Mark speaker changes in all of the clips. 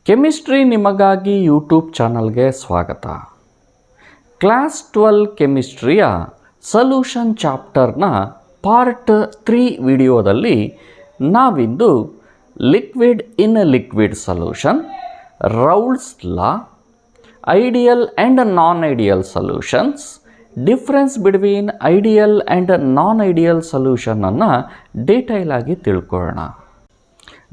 Speaker 1: Chemistry ನಿಮಗಾಗಿ YouTube ಚಾನಲ್ಗೆ ಸ್ವಾಗತ. ಕ್ಲಾಸ್ 12 ಕೆಮಿಸ್ಟ್ರಿಯ ಸೊಲ್ಯೂಷನ್ ಚಾಪ್ಟರ್ನ ಪಾರ್ಟ್ 3 ವಿಡಿಯೋದಲ್ಲಿ ನಾವಿಂದು liquid in liquid solution, Raoult's law, ideal and non ideal solutions, difference between ideal and non ideal ಸೊಲ್ಯೂಷನನ್ನು ಡೀಟೇಲ್ ಆಗಿ ತಿಳ್ಕೊಳ್ಳೋಣ.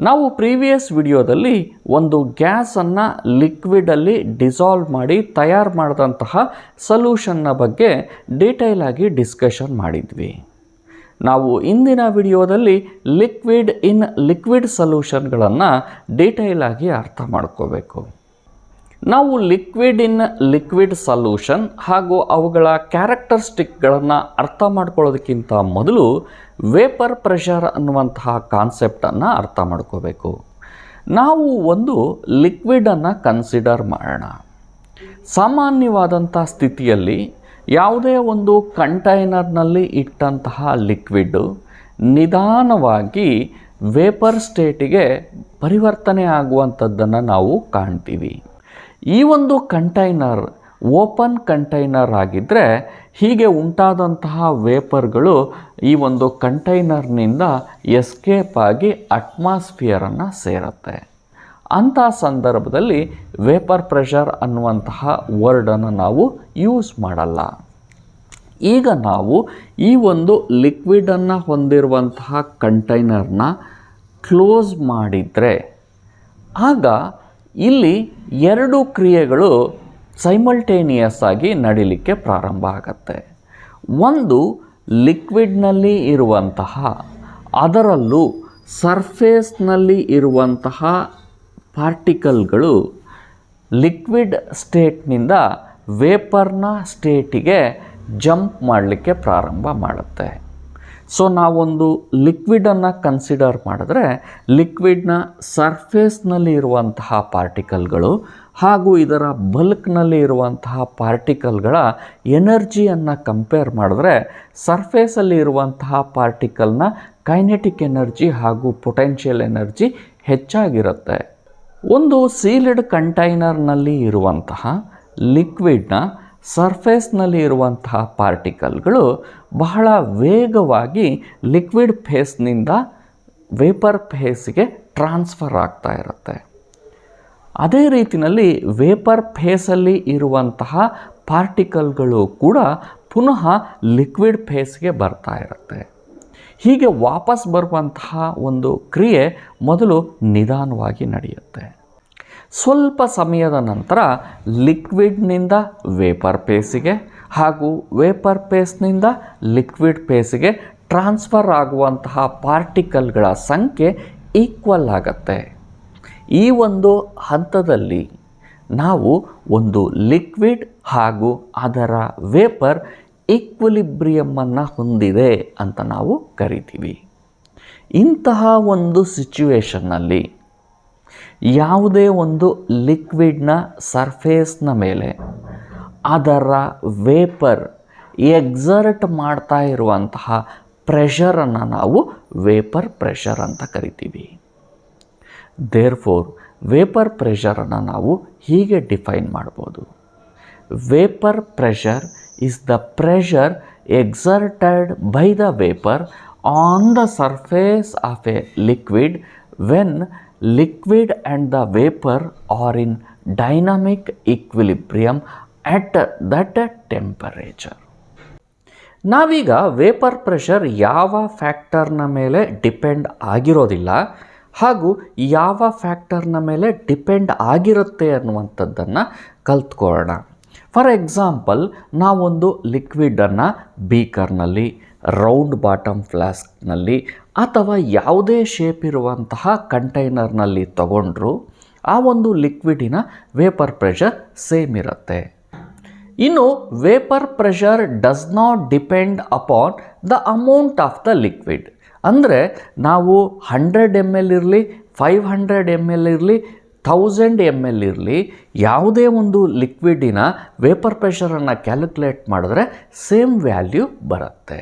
Speaker 1: ನಾವು ಪ್ರೀವಿಯಸ್ ವಿಡಿಯೋದಲ್ಲಿ ಒಂದು ಗ್ಯಾಸನ್ನು ಲಿಕ್ವಿಡಲ್ಲಿ ಡಿಸಾಲ್ವ್ ಮಾಡಿ ತಯಾರು ಮಾಡಿದಂತಹ ಸೊಲ್ಯೂಷನ್ನ ಬಗ್ಗೆ ಡೀಟೇಲ್ ಆಗಿ ಡಿಸ್ಕಷನ್ ಮಾಡಿದ್ವಿ. ನಾವು ಇಂದಿನ ವಿಡಿಯೋದಲ್ಲಿ ಲಿಕ್ವಿಡ್ ಇನ್ ಲಿಕ್ವಿಡ್ ಸೊಲ್ಯೂಷನ್ಗಳನ್ನು ಡೀಟೇಲ್ ಆಗಿ ಅರ್ಥ ಮಾಡ್ಕೋಬೇಕು. ನಾವು ಲಿಕ್ವಿಡ್ ಇನ್ ಲಿಕ್ವಿಡ್ ಸೊಲ್ಯೂಷನ್ ಹಾಗೂ ಅವುಗಳ ಕ್ಯಾರೆಕ್ಟರಿಸ್ಟಿಕ್ಗಳನ್ನು ಅರ್ಥ ಮಾಡ್ಕೊಳ್ಳೋದಕ್ಕಿಂತ ಮೊದಲು ವೇಪರ್ ಪ್ರೆಷರ್ ಅನ್ನುವಂತಹ ಕಾನ್ಸೆಪ್ಟನ್ನು ಅರ್ಥ ಮಾಡ್ಕೋಬೇಕು. ನಾವು ಒಂದು ಲಿಕ್ವಿಡನ್ನು ಕನ್ಸಿಡರ್ ಮಾಡೋಣ. ಸಾಮಾನ್ಯವಾದಂಥ ಸ್ಥಿತಿಯಲ್ಲಿ ಯಾವುದೇ ಒಂದು ಕಂಟೈನರ್ನಲ್ಲಿ ಇಟ್ಟಂತಹ ಲಿಕ್ವಿಡ್ಡು ನಿಧಾನವಾಗಿ ವೇಪರ್ ಸ್ಟೇಟಿಗೆ ಪರಿವರ್ತನೆ ಆಗುವಂಥದ್ದನ್ನು ನಾವು ಕಾಣ್ತೀವಿ. ಈ ಒಂದು ಕಂಟೈನರ್ ಓಪನ್ ಕಂಟೈನರ್ ಆಗಿದ್ದರೆ ಹೀಗೆ ಉಂಟಾದಂತಹ ವೇಪರ್ಗಳು ಈ ಒಂದು ಕಂಟೈನರ್ನಿಂದ ಎಸ್ಕೇಪ್ ಆಗಿ ಅಟ್ಮಾಸ್ಫಿಯರನ್ನು ಸೇರುತ್ತೆ. ಅಂಥ ಸಂದರ್ಭದಲ್ಲಿ ವೇಪರ್ ಪ್ರೆಷರ್ ಅನ್ನುವಂತಹ ವರ್ಡನ್ನು ನಾವು ಯೂಸ್ ಮಾಡಲ್ಲ. ಈಗ ನಾವು ಈ ಒಂದು ಲಿಕ್ವಿಡನ್ನು ಹೊಂದಿರುವಂತಹ ಕಂಟೈನರ್ನ ಕ್ಲೋಸ್ ಮಾಡಿದರೆ ಆಗ ಇಲ್ಲಿ ಎರಡು ಕ್ರಿಯೆಗಳು ಸೈಮಲ್ಟೇನಿಯಸ್ ಆಗಿ ನಡೀಲಿಕ್ಕೆ ಪ್ರಾರಂಭ ಆಗುತ್ತೆ. ಒಂದು, ಲಿಕ್ವಿಡ್ನಲ್ಲಿ ಇರುವಂತಹ ಅದರಲ್ಲೂ ಸರ್ಫೇಸ್ನಲ್ಲಿ ಇರುವಂತಹ ಪಾರ್ಟಿಕಲ್ಗಳು ಲಿಕ್ವಿಡ್ ಸ್ಟೇಟ್ನಿಂದ ವೇಪರ್ನ ಸ್ಟೇಟಿಗೆ ಜಂಪ್ ಮಾಡಲಿಕ್ಕೆ ಪ್ರಾರಂಭ ಮಾಡುತ್ತೆ. ಸೊ ನಾವೊಂದು ಲಿಕ್ವಿಡನ್ನು ಕನ್ಸಿಡರ್ ಮಾಡಿದ್ರೆ ಲಿಕ್ವಿಡ್ನ ಸರ್ಫೇಸ್ನಲ್ಲಿ ಇರುವಂತಹ ಪಾರ್ಟಿಕಲ್ಗಳು ಹಾಗೂ ಇದರ ಬಲ್ಕ್ನಲ್ಲಿ ಇರುವಂತಹ ಪಾರ್ಟಿಕಲ್ಗಳ ಎನರ್ಜಿಯನ್ನು ಕಂಪೇರ್ ಮಾಡಿದ್ರೆ ಸರ್ಫೇಸಲ್ಲಿ ಇರುವಂತಹ ಪಾರ್ಟಿಕಲ್ನ ಕೈನೆಟಿಕ್ ಎನರ್ಜಿ ಹಾಗೂ ಪೊಟೆನ್ಷಿಯಲ್ ಎನರ್ಜಿ ಹೆಚ್ಚಾಗಿರುತ್ತೆ. ಒಂದು ಸೀಲ್ಡ್ ಕಂಟೈನರ್ನಲ್ಲಿ ಇರುವಂತಹ ಲಿಕ್ವಿಡ್ನ ಸರ್ಫೇಸ್ನಲ್ಲಿ ಇರುವಂತಹ ಪಾರ್ಟಿಕಲ್ಗಳು ಬಹಳ ವೇಗವಾಗಿ ಲಿಕ್ವಿಡ್ ಫೇಸ್ನಿಂದ ವೇಪರ್ ಫೇಸ್ಗೆ ಟ್ರಾನ್ಸ್ಫರ್ ಆಗ್ತಾ ಇರುತ್ತೆ. ಅದೇ ರೀತಿಯಲ್ಲಿ ವೇಪರ್ ಫೇಸಲ್ಲಿ ಇರುವಂತಹ ಪಾರ್ಟಿಕಲ್ಗಳು ಕೂಡ ಪುನಃ ಲಿಕ್ವಿಡ್ ಫೇಸ್ಗೆ ಬರ್ತಾ ಇರುತ್ತೆ. ಹೀಗೆ ವಾಪಸ್ ಬರುವಂತಹ ಒಂದು ಕ್ರಿಯೆ ಮೊದಲು ನಿಧಾನವಾಗಿ ನಡೆಯುತ್ತೆ. ಸ್ವಲ್ಪ ಸಮಯದ ನಂತರ ಲಿಕ್ವಿಡ್ನಿಂದ ವೇಪರ್ ಫೇಸಿಗೆ ಹಾಗೂ ವೇಪರ್ ಫೇಸ್ನಿಂದ ಲಿಕ್ವಿಡ್ ಫೇಸಿಗೆ ಟ್ರಾನ್ಸ್ಫರ್ ಆಗುವಂತಹ ಪಾರ್ಟಿಕಲ್ಗಳ ಸಂಖ್ಯೆ ಈಕ್ವಲ್ ಆಗುತ್ತೆ. ಈ ಒಂದು ಹಂತದಲ್ಲಿ ನಾವು ಒಂದು ಲಿಕ್ವಿಡ್ ಹಾಗೂ ಅದರ ವೇಪರ್ ಈಕ್ವಿಲಿಬ್ರಿಯಮನ್ನು ಹೊಂದಿದೆ ಅಂತ ನಾವು ಕರಿತೀವಿ. ಇಂತಹ ಒಂದು ಸಿಚುವೇಷನ್ನಲ್ಲಿ ಯಾವುದೇ ಒಂದು ಲಿಕ್ವಿಡ್ನ ಸರ್ಫೇಸ್ನ ಮೇಲೆ ಅದರ ವೇಪರ್ ಎಕ್ಸರ್ಟ್ ಮಾಡ್ತಾ ಇರುವಂತಹ ಪ್ರೆಷರನ್ನು ನಾವು ವೇಪರ್ ಪ್ರೆಷರ್ ಅಂತ ಕರಿತೀವಿ. ದೇರ್ಫೋರ್ ವೇಪರ್ ಪ್ರೆಷರನ್ನು ನಾವು ಹೀಗೆ ಡಿಫೈನ್ ಮಾಡ್ಬೋದು. Vapour pressure is the pressure exerted by the vapor on the surface of a liquid when liquid and the vapor are in dynamic equilibrium at that temperature. ನಾವೀಗ vapour pressure ಯಾವ ಫ್ಯಾಕ್ಟರ್ನ ಮೇಲೆ depend ಆಗಿರೋದಿಲ್ಲ ಹಾಗೂ ಯಾವ ಫ್ಯಾಕ್ಟರ್ನ ಮೇಲೆ depend ಆಗಿರುತ್ತೆ ಅನ್ನುವಂಥದ್ದನ್ನು ಕಲ್ತ್ಕೊಳ್ಳೋಣ. For example, ನಾವೊಂದು ಲಿಕ್ವಿಡನ್ನು ಬೀಕರ್ನಲ್ಲಿ, ರೌಂಡ್ ಬಾಟಮ್ ಫ್ಲಾಸ್ಕ್ನಲ್ಲಿ ಅಥವಾ ಯಾವುದೇ ಶೇಪ್ ಇರುವಂತಹ ಕಂಟೈನರ್ನಲ್ಲಿ ತಗೊಂಡ್ರು ಆ ಒಂದು ಲಿಕ್ವಿಡಿನ ವೇಪರ್ ಪ್ರೆಷರ್ ಸೇಮ್ ಇರುತ್ತೆ. ಇನ್ನು vapour pressure does not depend upon the amount of the liquid. ಅಂದರೆ ನಾವು 100 ml ಇರಲಿ, 500 ml ಇರಲಿ, 1000 ml ಇರಲಿ, ಯಾವುದೇ ಒಂದು ಲಿಕ್ವಿಡಿನ ವೇಪರ್ ಪ್ರೆಷರನ್ನು ಕ್ಯಾಲ್ಕುಲೇಟ್ ಮಾಡಿದ್ರೆ ಸೇಮ್ ವ್ಯಾಲ್ಯೂ ಬರುತ್ತೆ.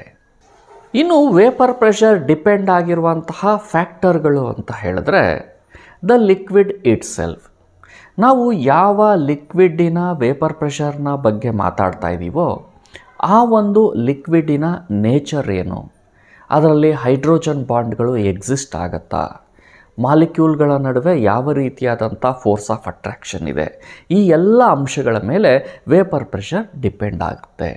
Speaker 1: ಇನ್ನು ವೇಪರ್ ಪ್ರೆಷರ್ ಡಿಪೆಂಡ್ ಆಗಿರುವಂತಹ ಫ್ಯಾಕ್ಟರ್ಗಳು ಅಂತ ಹೇಳಿದ್ರೆ ದ ಲಿಕ್ವಿಡ್ ಇಟ್ ಸೆಲ್ಫ್. ನಾವು ಯಾವ ಲಿಕ್ವಿಡ್ಡಿನ ವೇಪರ್ ಪ್ರೆಷರ್ನ ಬಗ್ಗೆ ಮಾತಾಡ್ತಾ ಇದ್ದೀವೋ ಆ ಒಂದು ಲಿಕ್ವಿಡ್ಡಿನ ನೇಚರ್ ಏನು, ಅದರಲ್ಲಿ ಹೈಡ್ರೋಜನ್ ಬಾಂಡ್ಗಳು ಎಕ್ಸಿಸ್ಟ್ ಆಗುತ್ತಾ, ಮಾಲಿಕ್ಯೂಲ್ಗಳ ನಡುವೆ ಯಾವ ರೀತಿಯಾದಂಥ ಫೋರ್ಸ್ ಆಫ್ ಅಟ್ರಾಕ್ಷನ್ ಇದೆ, ಈ ಎಲ್ಲ ಅಂಶಗಳ ಮೇಲೆ ವೇಪರ್ ಪ್ರೆಷರ್ ಡಿಪೆಂಡ್ ಆಗುತ್ತೆ.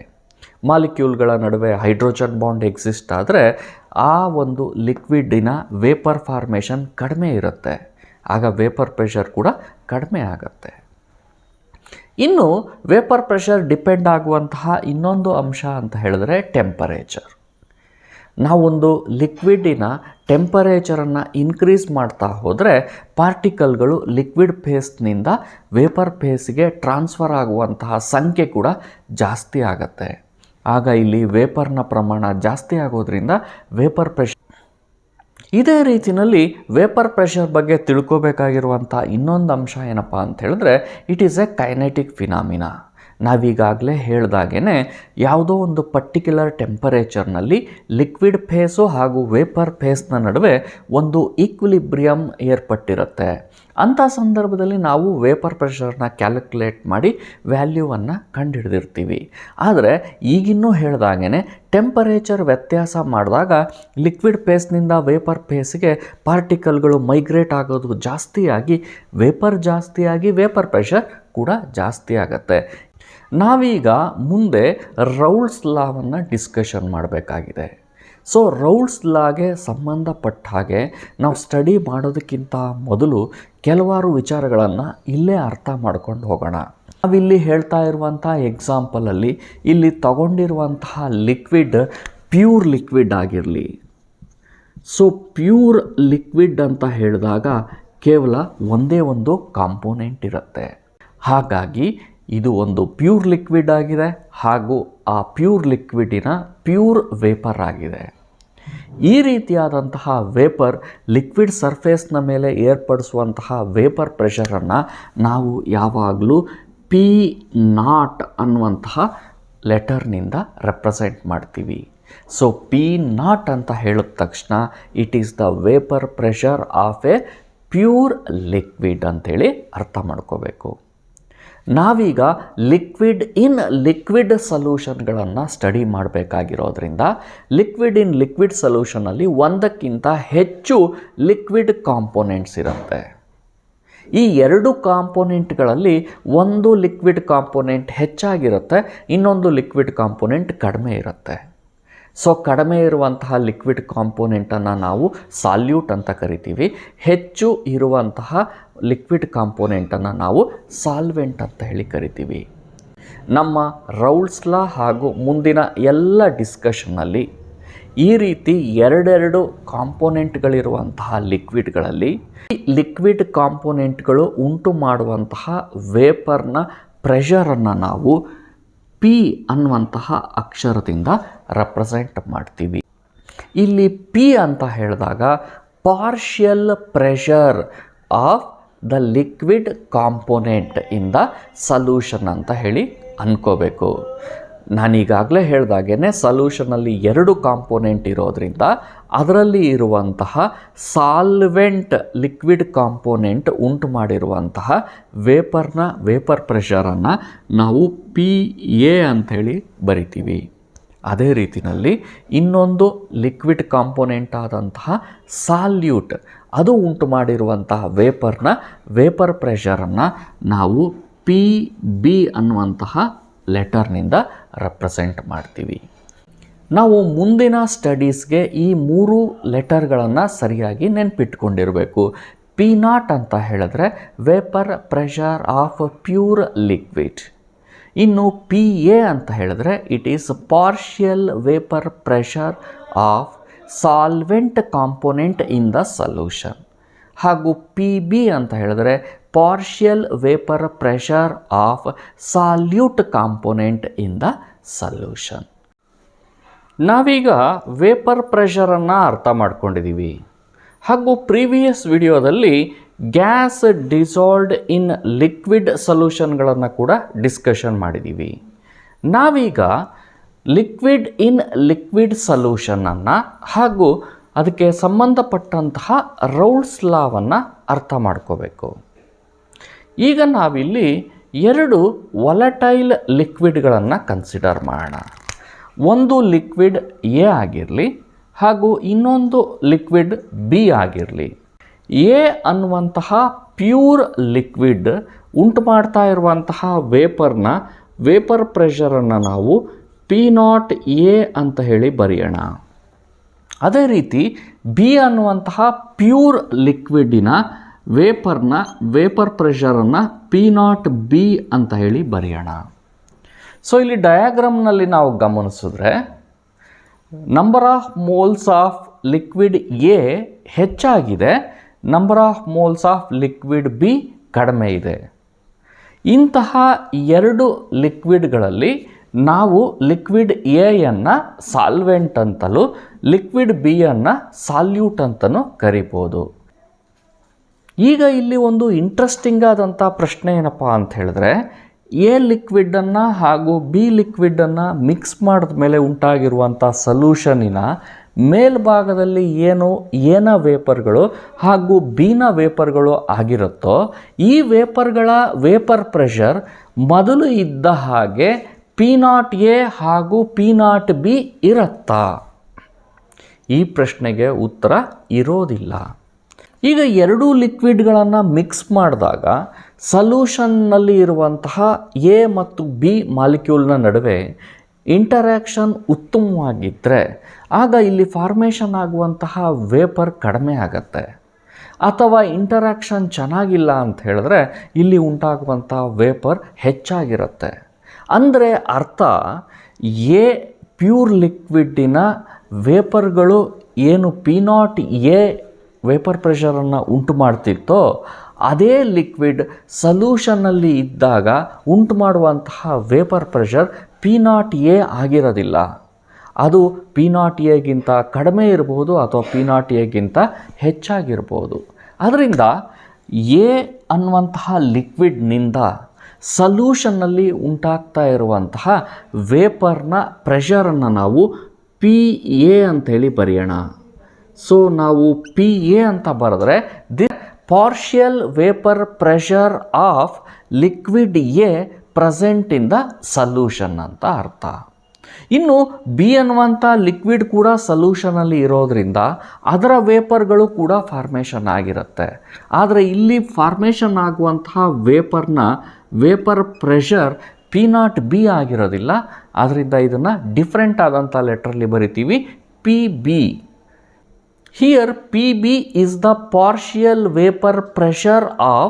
Speaker 1: ಮಾಲಿಕ್ಯೂಲ್ಗಳ ನಡುವೆ ಹೈಡ್ರೋಜನ್ ಬಾಂಡ್ ಎಕ್ಸಿಸ್ಟ್ ಆದರೆ ಆ ಒಂದು ಲಿಕ್ವಿಡ್ಡಿನ ವೇಪರ್ ಫಾರ್ಮೇಷನ್ ಕಡಿಮೆ ಇರುತ್ತೆ, ಆಗ ವೇಪರ್ ಪ್ರೆಷರ್ ಕೂಡ ಕಡಿಮೆ ಆಗುತ್ತೆ. ಇನ್ನು ವೇಪರ್ ಪ್ರೆಷರ್ ಡಿಪೆಂಡ್ ಆಗುವಂತಹ ಇನ್ನೊಂದು ಅಂಶ ಅಂತ ಹೇಳಿದ್ರೆ ಟೆಂಪರೇಚರ್. ನಾವೊಂದು ಲಿಕ್ವಿಡ್ಡಿನ ಟೆಂಪರೇಚರನ್ನು ಇನ್ಕ್ರೀಸ್ ಮಾಡ್ತಾ ಹೋದರೆ ಪಾರ್ಟಿಕಲ್ಗಳು ಲಿಕ್ವಿಡ್ ಫೇಸ್ನಿಂದ ವೇಪರ್ ಫೇಸ್ಗೆ ಟ್ರಾನ್ಸ್ಫರ್ ಆಗುವಂತಹ ಸಂಖ್ಯೆ ಕೂಡ ಜಾಸ್ತಿ ಆಗುತ್ತೆ. ಆಗ ಇಲ್ಲಿ ವೇಪರ್ನ ಪ್ರಮಾಣ ಜಾಸ್ತಿ ಆಗೋದ್ರಿಂದ ವೇಪರ್ ಪ್ರೆಷರ್. ಇದೇ ರೀತಿಯಲ್ಲಿ ವೇಪರ್ ಪ್ರೆಷರ್ ಬಗ್ಗೆ ತಿಳ್ಕೋಬೇಕಾಗಿರುವಂಥ ಇನ್ನೊಂದು ಅಂಶ ಏನಪ್ಪ ಅಂತ ಹೇಳಿದ್ರೆ it is a kinetic phenomena. ನಾವೀಗಾಗಲೇ ಹೇಳ್ದಾಗೇ ಯಾವುದೋ ಒಂದು ಪರ್ಟಿಕ್ಯುಲರ್ ಟೆಂಪರೇಚರ್ನಲ್ಲಿ ಲಿಕ್ವಿಡ್ ಫೇಸು ಹಾಗೂ ವೇಪರ್ ಫೇಸ್ನ ನಡುವೆ ಒಂದು ಈಕ್ವಿಲಿಬ್ರಿಯಮ್ ಏರ್ಪಟ್ಟಿರುತ್ತೆ. ಅಂಥ ಸಂದರ್ಭದಲ್ಲಿ ನಾವು ವೇಪರ್ ಪ್ರೆಷರ್ನ ಕ್ಯಾಲ್ಕುಲೇಟ್ ಮಾಡಿ ವ್ಯಾಲ್ಯೂವನ್ನು ಕಂಡುಹಿಡಿದಿರ್ತೀವಿ. ಆದರೆ ಈಗಿನ್ನೂ ಹೇಳ್ದಾಗೇ ಟೆಂಪರೇಚರ್ ವ್ಯತ್ಯಾಸ ಮಾಡಿದಾಗ ಲಿಕ್ವಿಡ್ ಫೇಸ್ನಿಂದ ವೇಪರ್ ಫೇಸ್ಗೆ ಪಾರ್ಟಿಕಲ್ಗಳು ಮೈಗ್ರೇಟ್ ಆಗೋದು ಜಾಸ್ತಿಯಾಗಿ ವೇಪರ್ ಪ್ರೆಷರ್ ಕೂಡ ಜಾಸ್ತಿ ಆಗುತ್ತೆ. ನಾವೀಗ ಮುಂದೆ ರೌಲ್ಸ್ ಲಾವನ್ನು ಡಿಸ್ಕಷನ್ ಮಾಡಬೇಕಾಗಿದೆ. ಸೊ ರೌಲ್ಸ್ ಲಾಗೆ ಸಂಬಂಧಪಟ್ಟ ಹಾಗೆ ನಾವು ಸ್ಟಡಿ ಮಾಡೋದಕ್ಕಿಂತ ಮೊದಲು ಕೆಲವಾರು ವಿಚಾರಗಳನ್ನು ಇಲ್ಲೇ ಅರ್ಥ ಮಾಡ್ಕೊಂಡು ಹೋಗೋಣ. ನಾವಿಲ್ಲಿ ಹೇಳ್ತಾ ಇರುವಂಥ ಎಕ್ಸಾಂಪಲಲ್ಲಿ ಇಲ್ಲಿ ತಗೊಂಡಿರುವಂತಹ ಲಿಕ್ವಿಡ್ ಪ್ಯೂರ್ ಲಿಕ್ವಿಡ್ ಆಗಿರಲಿ. ಸೊ ಪ್ಯೂರ್ ಲಿಕ್ವಿಡ್ ಅಂತ ಹೇಳಿದಾಗ ಕೇವಲ ಒಂದೇ ಒಂದು ಕಾಂಪೋನೆಂಟ್ ಇರುತ್ತೆ. ಹಾಗಾಗಿ ಇದು ಒಂದು ಪ್ಯೂರ್ ಲಿಕ್ವಿಡ್ ಆಗಿದೆ ಹಾಗೂ ಆ ಪ್ಯೂರ್ ಲಿಕ್ವಿಡಿನ ಪ್ಯೂರ್ ವೇಪರ್ ಆಗಿದೆ. ಈ ರೀತಿಯಾದಂತಹ ವೇಪರ್ ಲಿಕ್ವಿಡ್ ಸರ್ಫೇಸ್ನ ಮೇಲೆ ಏರ್ಪಡಿಸುವಂತಹ ವೇಪರ್ ಪ್ರೆಷರನ್ನು ನಾವು ಯಾವಾಗಲೂ P0 ಅನ್ನುವಂತಹ ಲೆಟರ್ನಿಂದ ರೆಪ್ರೆಸೆಂಟ್ ಮಾಡ್ತೀವಿ. ಸೊ P0 ಅಂತ ಹೇಳಿದ ತಕ್ಷಣ it is the vapour pressure of a pure liquid ಅಂಥೇಳಿ ಅರ್ಥ ಮಾಡ್ಕೋಬೇಕು. ನಾವೀಗ ಲಿಕ್ವಿಡ್ ಸೊಲ್ಯೂಷನ್ಗಳನ್ನು ಸ್ಟಡಿ ಮಾಡಬೇಕಾಗಿರೋದ್ರಿಂದ ಲಿಕ್ವಿಡ್ ಸೊಲ್ಯೂಷನಲ್ಲಿ ಒಂದಕ್ಕಿಂತ ಹೆಚ್ಚು ಲಿಕ್ವಿಡ್ ಕಾಂಪೋನೆಂಟ್ಸ್ ಇರುತ್ತೆ. ಈ ಎರಡು ಕಾಂಪೋನೆಂಟ್ಗಳಲ್ಲಿ ಒಂದು ಲಿಕ್ವಿಡ್ ಕಾಂಪೋನೆಂಟ್ ಹೆಚ್ಚಾಗಿರುತ್ತೆ, ಇನ್ನೊಂದು ಲಿಕ್ವಿಡ್ ಕಾಂಪೋನೆಂಟ್ ಕಡಿಮೆ ಇರುತ್ತೆ. ಸೊ ಕಡಿಮೆ ಇರುವಂತಹ ಲಿಕ್ವಿಡ್ ಕಾಂಪೋನೆಂಟನ್ನು ನಾವು ಸಾಲ್ಯೂಟ್ ಅಂತ ಕರಿತೀವಿ. ಹೆಚ್ಚು ಇರುವಂತಹ ಲಿಕ್ವಿಡ್ ಕಾಂಪೋನೆಂಟನ್ನು ನಾವು ಸಾಲ್ವೆಂಟ್ ಅಂತ ಹೇಳಿ ಕರಿತೀವಿ. ನಮ್ಮ ರೌಲ್ಸ್ ಲಾ ಹಾಗೂ ಮುಂದಿನ ಎಲ್ಲ ಡಿಸ್ಕಷನ್ನಲ್ಲಿ ಈ ರೀತಿ ಎರಡೆರಡು ಕಾಂಪೋನೆಂಟ್ಗಳಿರುವಂತಹ ಲಿಕ್ವಿಡ್ಗಳಲ್ಲಿ ಲಿಕ್ವಿಡ್ ಕಾಂಪೋನೆಂಟ್ಗಳು ಉಂಟು ಮಾಡುವಂತಹ ವೇಪರ್ನ ಪ್ರೆಷರನ್ನು ನಾವು P ಅನ್ನುವಂತಹ ಅಕ್ಷರದಿಂದ ರೆಪ್ರೆಸೆಂಟ್ ಮಾಡ್ತೀವಿ. ಇಲ್ಲಿ P ಅಂತ ಹೇಳಿದಾಗ partial pressure of the liquid component in the solution ಅಂತ ಹೇಳಿ ಅನ್ಕೋಬೇಕು. ನಾನೀಗಾಗಲೇ ಹೇಳ್ದಾಗೇ ಸೊಲ್ಯೂಷನಲ್ಲಿ ಎರಡು ಕಾಂಪೋನೆಂಟ್ ಇರೋದ್ರಿಂದ ಅದರಲ್ಲಿ ಇರುವಂತಹ ಸಾಲ್ವೆಂಟ್ ಲಿಕ್ವಿಡ್ ಕಾಂಪೋನೆಂಟ್ ಉಂಟು ಮಾಡಿರುವಂತಹ ವೇಪರ್ ಪ್ರೆಷರನ್ನು ನಾವು PA ಅಂಥೇಳಿ ಬರಿತೀವಿ. ಅದೇ ರೀತಿಯಲ್ಲಿ ಇನ್ನೊಂದು ಲಿಕ್ವಿಡ್ ಕಾಂಪೋನೆಂಟ್ ಆದಂತಹ ಸಾಲ್ಯೂಟ್ ಅದು ಉಂಟು ಮಾಡಿರುವಂತಹ ವೇಪರ್ ಪ್ರೆಷರನ್ನು ನಾವು PB ಅನ್ನುವಂತಹ ಲೆಟರ್ನಿಂದ ರೆಪ್ರೆಸೆಂಟ್ ಮಾಡ್ತೀವಿ. ನಾವು ಮುಂದಿನ ಸ್ಟಡೀಸ್ಗೆ ಈ ಮೂರು ಲೆಟರ್ಗಳನ್ನು ಸರಿಯಾಗಿ ನೆನ್ಪಿಟ್ಕೊಂಡಿರಬೇಕು. P0 ಅಂತ ಹೇಳಿದ್ರೆ vapour pressure of pure liquid. ಇನ್ನು PA ಅಂತ ಹೇಳಿದ್ರೆ it is partial vapour pressure of solvent component in the solution. ಹಾಗೂ PB ಅಂತ ಹೇಳಿದ್ರೆ partial vapour pressure of solute component in the solution. ನಾವೀಗ ವೇಪರ್ ಪ್ರೆಷರನ್ನು ಅರ್ಥ ಮಾಡ್ಕೊಂಡಿದ್ದೀವಿ. ಹಾಗೂ ಪ್ರೀವಿಯಸ್ ವಿಡಿಯೋದಲ್ಲಿ ಗ್ಯಾಸ್ ಡಿಸಾಲ್ವ್ಡ್ ಇನ್ ಲಿಕ್ವಿಡ್ ಸೊಲ್ಯೂಷನ್ಗಳನ್ನು ಕೂಡ ಡಿಸ್ಕಷನ್ ಮಾಡಿದ್ದೀವಿ. ನಾವೀಗ ಲಿಕ್ವಿಡ್ ಸೊಲ್ಯೂಷನನ್ನು ಹಾಗೂ ಅದಕ್ಕೆ ಸಂಬಂಧಪಟ್ಟಂತಹ ರೌಲ್ಸ್ ಲಾವನ್ನು ಅರ್ಥ ಮಾಡ್ಕೋಬೇಕು. ಈಗ ನಾವಿಲ್ಲಿ ಎರಡು ವಾಲಟೈಲ್ ಲಿಕ್ವಿಡ್ಗಳನ್ನು ಕನ್ಸಿಡರ್ ಮಾಡೋಣ. ಒಂದು ಲಿಕ್ವಿಡ್ ಎ ಆಗಿರಲಿ ಹಾಗೂ ಇನ್ನೊಂದು ಲಿಕ್ವಿಡ್ ಬಿ ಆಗಿರಲಿ. ಎ ಅನ್ನುವಂತಹ ಪ್ಯೂರ್ ಲಿಕ್ವಿಡ್ ಉಂಟು ಮಾಡ್ತಾ ಇರುವಂತಹ ವೇಪರ್ ಪ್ರೆಷರನ್ನು ನಾವು P0A ಅಂತ ಹೇಳಿ ಬರೆಯೋಣ. ಅದೇ ರೀತಿ ಬಿ ಅನ್ನುವಂತಹ ಪ್ಯೂರ್ ಲಿಕ್ವಿಡಿನ ವೇಪರ್ ಪ್ರೆಷರನ್ನು P0B ಅಂತ ಹೇಳಿ ಬರೆಯೋಣ. ಸೊ ಇಲ್ಲಿ ಡಯಾಗ್ರಾಮ್ನಲ್ಲಿ ನಾವು ಗಮನಿಸಿದ್ರೆ number of moles of liquid A ಹೆಚ್ಚಾಗಿದೆ, number of moles of liquid B ಕಡಿಮೆ ಇದೆ. ಇಂತಹ ಎರಡು ಲಿಕ್ವಿಡ್ಗಳಲ್ಲಿ ನಾವು ಲಿಕ್ವಿಡ್ ಎಯನ್ನು ಸಾಲ್ವೆಂಟ್ ಅಂತಲೂ ಲಿಕ್ವಿಡ್ ಬಿಯನ್ನು ಸಾಲ್ಯೂಟ್ ಅಂತಲೂ ಕರಿಬೋದು. ಈಗ ಇಲ್ಲಿ ಒಂದು ಇಂಟ್ರೆಸ್ಟಿಂಗ್ ಆದಂಥ ಪ್ರಶ್ನೆ ಏನಪ್ಪ ಅಂತ ಹೇಳಿದ್ರೆ, ಎ ಲಿಕ್ವಿಡನ್ನು ಹಾಗೂ ಬಿ ಲಿಕ್ವಿಡನ್ನು ಮಿಕ್ಸ್ ಮಾಡಿದ ಮೇಲೆ ಉಂಟಾಗಿರುವಂಥ ಸೊಲ್ಯೂಷನಿನ ಮೇಲ್ಭಾಗದಲ್ಲಿ ಎನ ವೇಪರ್ಗಳು ಹಾಗೂ ಬಿನ ವೇಪರ್ಗಳು ಆಗಿರುತ್ತೋ ಈ ವೇಪರ್ ಪ್ರೆಷರ್ ಮೊದಲು ಇದ್ದ ಹಾಗೆ P0A ಹಾಗೂ P0B ಇರುತ್ತಾ? ಈ ಪ್ರಶ್ನೆಗೆ ಉತ್ತರ ಇರೋದಿಲ್ಲ. ಈಗ ಎರಡೂ ಲಿಕ್ವಿಡ್ಗಳನ್ನು ಮಿಕ್ಸ್ ಮಾಡಿದಾಗ ಸೊಲ್ಯೂಷನ್ನಲ್ಲಿ ಇರುವಂತಹ ಎ ಮತ್ತು ಬಿ ಮಾಲಿಕ್ಯೂಲ್ನ ನಡುವೆ ಇಂಟರ್ಯಾಕ್ಷನ್ ಉತ್ತಮವಾಗಿದ್ದರೆ ಆಗ ಇಲ್ಲಿ ಫಾರ್ಮೇಷನ್ ಆಗುವಂತಹ ವೇಪರ್ ಕಡಿಮೆ ಆಗುತ್ತೆ. ಅಥವಾ ಇಂಟರ್ಯಾಕ್ಷನ್ ಚೆನ್ನಾಗಿಲ್ಲ ಅಂತ ಹೇಳಿದ್ರೆ ಇಲ್ಲಿ ಉಂಟಾಗುವಂಥ ವೇಪರ್ ಹೆಚ್ಚಾಗಿರುತ್ತೆ. ಅಂದರೆ ಅರ್ಥ ಎ ಪ್ಯೂರ್ ಲಿಕ್ವಿಡ್ಡಿನ ವೇಪರ್ಗಳು ಏನು P0A ವೇಪರ್ ಪ್ರೆಷರನ್ನು ಉಂಟು ಮಾಡ್ತಿತ್ತೋ ಅದೇ ಲಿಕ್ವಿಡ್ ಸೊಲ್ಯೂಷನ್ನಲ್ಲಿ ಇದ್ದಾಗ ಉಂಟು ಮಾಡುವಂತಹ ವೇಪರ್ ಪ್ರೆಷರ್ P0A ಆಗಿರೋದಿಲ್ಲ. ಅದು P0Aಗಿಂತ ಕಡಿಮೆ ಇರಬಹುದು ಅಥವಾ P0Aಗಿಂತ ಹೆಚ್ಚಾಗಿರ್ಬೋದು. ಅದರಿಂದ ಎ ಅನ್ನುವಂತಹ ಲಿಕ್ವಿಡ್ನಿಂದ ಸೊಲ್ಯೂಷನ್ನಲ್ಲಿ ಉಂಟಾಗ್ತಾ ಇರುವಂತಹ ವೇಪರ್ನ ಪ್ರೆಷರನ್ನು ನಾವು PA ಅಂಥೇಳಿ ಬರೆಯೋಣ. ಸೊ ನಾವು PA ಅಂತ ಬರೆದ್ರೆ the partial vapour pressure of liquid A present in the solution ಅಂತ ಅರ್ಥ. ಇನ್ನು ಬಿ ಅನ್ನುವಂಥ ಲಿಕ್ವಿಡ್ ಕೂಡ ಸೊಲ್ಯೂಷನಲ್ಲಿ ಇರೋದ್ರಿಂದ ಅದರ ವೇಪರ್ಗಳು ಕೂಡ ಫಾರ್ಮೇಷನ್ ಆಗಿರುತ್ತೆ. ಆದರೆ ಇಲ್ಲಿ ಫಾರ್ಮೇಷನ್ ಆಗುವಂತಹ ವೇಪರ್ ಪ್ರೆಷರ್ P0B ಆಗಿರೋದಿಲ್ಲ. ಆದ್ದರಿಂದ ಇದನ್ನು ಡಿಫ್ರೆಂಟ್ ಆದಂಥ ಲೆಟ್ರಲ್ಲಿ ಬರಿತೀವಿ PB. Here PB is the partial vapor pressure of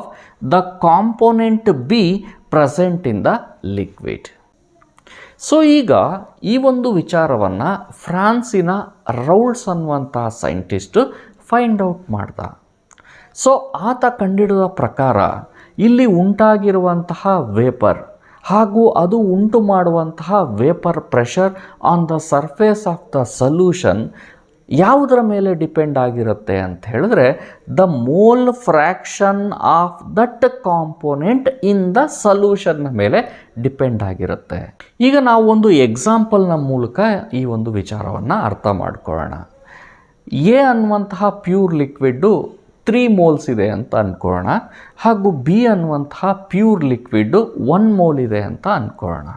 Speaker 1: the component B present in the liquid. So ಈಗ ಈ ಒಂದು ವಿಚಾರವನ್ನು ಫ್ರಾನ್ಸಿನ ರೌಲ್ಸ್ ಅನ್ನುವಂಥ ಸೈಂಟಿಸ್ಟು ಫೈಂಡ್ ಔಟ್ ಮಾಡ್ದ. ಸೊ ಆತ ಕಂಡುಹಿಡಿದ ಪ್ರಕಾರ ಇಲ್ಲಿ ಉಂಟಾಗಿರುವಂತಹ ವೇಪರ್ ಹಾಗೂ ಅದು ಉಂಟು ಮಾಡುವಂತಹ vapour pressure on the surface of the solution ಯಾವುದರ ಮೇಲೆ ಡಿಪೆಂಡ್ ಆಗಿರುತ್ತೆ ಅಂತ ಹೇಳಿದ್ರೆ the mole fraction of that component in the ಸೊಲ್ಯೂಷನ್ನ ಮೇಲೆ ಡಿಪೆಂಡ್ ಆಗಿರುತ್ತೆ. ಈಗ ನಾವು ಒಂದು ಎಕ್ಸಾಂಪಲ್ನ ಮೂಲಕ ಈ ಒಂದು ವಿಚಾರವನ್ನು ಅರ್ಥ ಮಾಡ್ಕೊಳ್ಳೋಣ. ಎ ಅನ್ನುವಂತಹ ಪ್ಯೂರ್ ಲಿಕ್ವಿಡ್ಡು 3 ಮೋಲ್ಸ್ ಇದೆ ಅಂತ ಅಂದ್ಕೊಳ್ಳೋಣ ಹಾಗೂ ಬಿ ಅನ್ನುವಂತಹ ಪ್ಯೂರ್ ಲಿಕ್ವಿಡ್ಡು 1 ಮೋಲ್ ಇದೆ ಅಂತ ಅಂದ್ಕೊಳ್ಳೋಣ.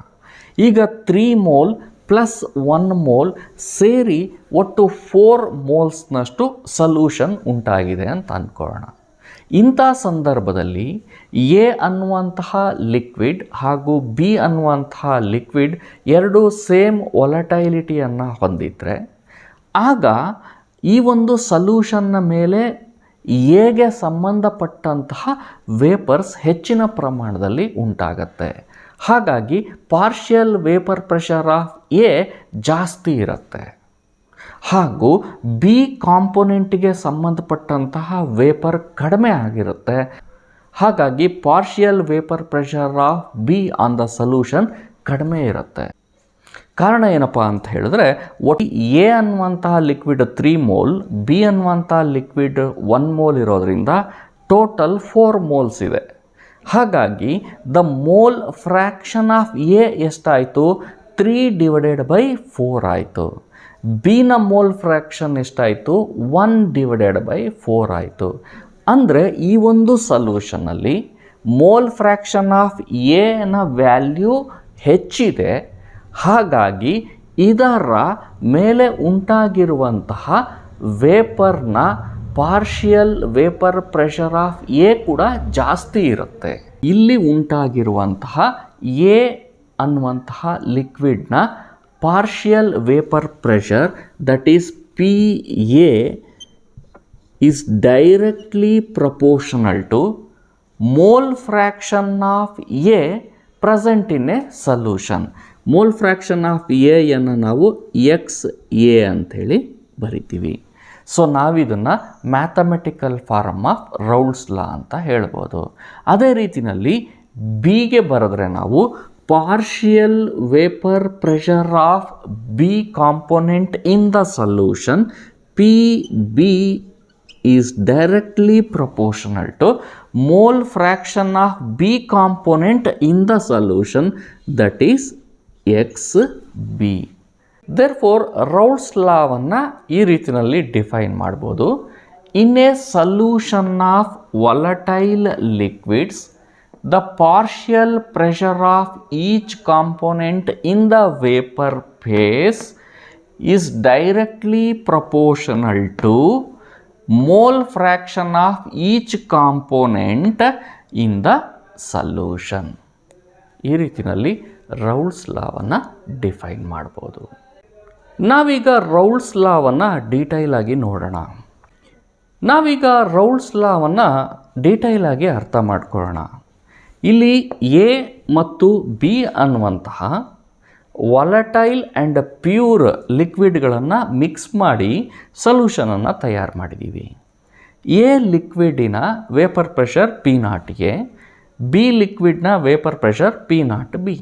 Speaker 1: ಈಗ 3 ಮೋಲ್ ಪ್ಲಸ್ 1 ಮೋಲ್ ಸೇರಿ ಒಟ್ಟು 4 ಮೋಲ್ಸ್ನಷ್ಟು ಸೊಲ್ಯೂಷನ್ ಉಂಟಾಗಿದೆ ಅಂತ ಅಂದ್ಕೊಳ್ಳೋಣ. ಇಂಥ ಸಂದರ್ಭದಲ್ಲಿ ಎ ಅನ್ನುವಂತಹ ಲಿಕ್ವಿಡ್ ಹಾಗೂ ಬಿ ಅನ್ನುವಂತಹ ಲಿಕ್ವಿಡ್ ಎರಡೂ ಸೇಮ್ ವಾಲಟೈಲಿಟಿಯನ್ನು ಹೊಂದಿದ್ರೆ ಆಗ ಈ ಒಂದು ಸೊಲ್ಯೂಷನ್ನ ಮೇಲೆ ಎಗೆ ಸಂಬಂಧಪಟ್ಟಂತಹ ವೇಪರ್ಸ್ ಹೆಚ್ಚಿನ ಪ್ರಮಾಣದಲ್ಲಿ ಉಂಟಾಗತ್ತೆ. ಹಾಗಾಗಿ partial vapour pressure of A ಜಾಸ್ತಿ ಇರುತ್ತೆ ಹಾಗೂ ಬಿ ಕಾಂಪೊನೆಂಟ್ಗೆ ಸಂಬಂಧಪಟ್ಟಂತಹ ವೇಪರ್ ಕಡಿಮೆ ಆಗಿರುತ್ತೆ. ಹಾಗಾಗಿ partial vapour pressure of B on the solution ಕಡಿಮೆ ಇರುತ್ತೆ. ಕಾರಣ ಏನಪ್ಪ ಅಂತ ಹೇಳಿದ್ರೆ ಒಟ್ಟು ಎ ಅನ್ನುವಂತಹ ಲಿಕ್ವಿಡ್ 3 ಮೋಲ್, ಬಿ ಅನ್ನುವಂತಹ ಲಿಕ್ವಿಡ್ 1 ಮೋಲ್ ಇರೋದ್ರಿಂದ ಟೋಟಲ್ 4 ಮೋಲ್ಸ್ ಇದೆ. ಹಾಗಾಗಿ the mole fraction of A ಎಷ್ಟಾಯಿತು? 3/4 ಆಯಿತು. ಬಿನ ಮೋಲ್ ಫ್ರ್ಯಾಕ್ಷನ್ ಎಷ್ಟಾಯಿತು? 1/4 ಆಯಿತು. ಅಂದರೆ ಈ ಒಂದು ಸೊಲ್ಯೂಷನ್ನಲ್ಲಿ ಮೋಲ್ ಫ್ರ್ಯಾಕ್ಷನ್ ಆಫ್ ಎನ ವ್ಯಾಲ್ಯೂ ಹೆಚ್ಚಿದೆ. ಹಾಗಾಗಿ ಇದರ ಮೇಲೆ ಉಂಟಾಗಿರುವಂತಹ ವೇಪರ್ನ partial vapour pressure of A ಕೂಡ ಜಾಸ್ತಿ ಇರುತ್ತೆ. ಇಲ್ಲಿ ಉಂಟಾಗಿರುವಂತಹ ಎ ಅನ್ನುವಂತಹ ಲಿಕ್ವಿಡ್ನ partial vapour pressure that is P A is directly proportional to mole fraction of A present in a solution. Mole fraction of A ಯನ್ನು ನಾವು XA ಅಂಥೇಳಿ ಬರಿತೀವಿ. ಸೊ ನಾವಿದನ್ನು mathematical form of Raoult's law ಅಂತ ಹೇಳ್ಬೋದು. ಅದೇ ರೀತಿಯಲ್ಲಿ ಬಿಗೆ ಬರೆದ್ರೆ ನಾವು partial vapour pressure of B component in the solution P B is directly proportional to mole fraction of B component in the solution that is XB. Therefore Raoult's law ವನ್ನು ಈ ರೀತಿಯಲ್ಲಿ ಡಿಫೈನ್ ಮಾಡಬಹುದು. In a solution of volatile liquids the partial pressure of each component in the vapor phase is directly proportional to mole fraction of each component in the solution. ಈ ರೀತಿಯಲ್ಲಿ ರೌಲ್ಟ್ಸ್ ಲಾವನ್ನು define ಮಾಡ್ಬೋದು. ನಾವೀಗ ರೌಲ್ಟ್ಸ್ ಲಾವನ್ನು detail ಆಗಿ ನೋಡೋಣ. ನಾವೀಗ ರೌಲ್ಟ್ಸ್ ಲಾವನ್ನು detail ಆಗಿ ಅರ್ಥ ಮಾಡ್ಕೊಳ್ಳೋಣ. ಇಲ್ಲಿ ಎ ಮತ್ತು ಬಿ ಅನ್ನುವಂತಹ ವಾಲಟೈಲ್ ಆ್ಯಂಡ್ ಪ್ಯೂರ್ ಲಿಕ್ವಿಡ್ಗಳನ್ನು ಮಿಕ್ಸ್ ಮಾಡಿ ಸೊಲ್ಯೂಷನನ್ನು ತಯಾರು ಮಾಡಿದ್ದೀವಿ. ಎ ಲಿಕ್ವಿಡಿನ ವೇಪರ್ ಪ್ರೆಷರ್ ಪಿ ನಾಟ್ಗೆ, ಬಿ ಲಿಕ್ವಿಡ್ನ vapour pressure P not B.